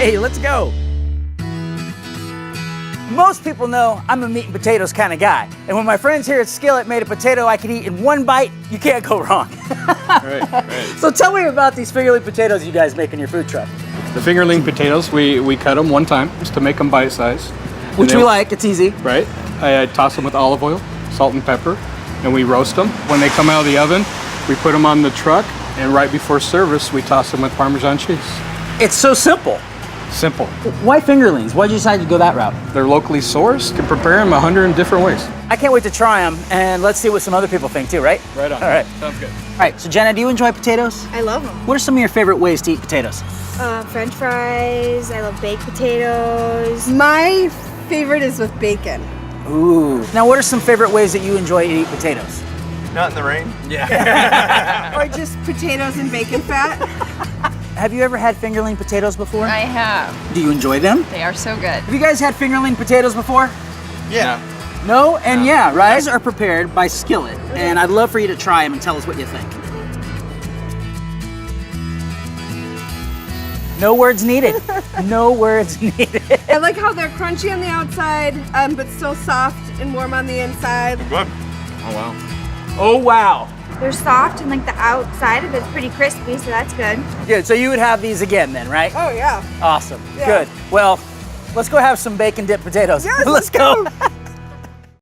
Okay, let's go. Most people know I'm a meat and potatoes kind of guy. And when my friends here at Skillet made a potato I could eat in one bite, you can't go wrong. Right. So tell me about these fingerling potatoes you guys make in your food truck. The fingerling potatoes, we cut them one time just to make them bite-sized. Which we like, it's easy. Right. I toss them with olive oil, salt and pepper, and we roast them. When they come out of the oven, we put them on the truck, and right before service, we toss them with Parmesan cheese. It's so simple. Simple. Why fingerlings? Why'd you decide to go that route? They're locally sourced. You can prepare them 100 different ways. I can't wait to try them, and let's see what some other people think too, right? Right on. All right. Sounds good. All right, so Jenna, do you enjoy potatoes? I love them. What are some of your favorite ways to eat potatoes? French fries. I love baked potatoes. My favorite is with bacon. Ooh. Now, what are some favorite ways that you enjoy to eat potatoes? Not in the rain. Or just potatoes and bacon fat. Have you ever had fingerling potatoes before? I have. Do you enjoy them? They are so good. Have you guys had fingerling potatoes before? Yeah. No and yeah, right? These are prepared by Skillet, and I'd love for you to try them and tell us what you think. No words needed. No words needed. I like how they're crunchy on the outside, but still soft and warm on the inside. Good. Oh, wow. Oh, wow. They're soft and like the outside of it's pretty crispy, so that's good. Good, so you would have these again then, right? Oh yeah. Awesome, Yeah. good. Well, let's go have some bacon dipped potatoes. Yes, let's go. let's go.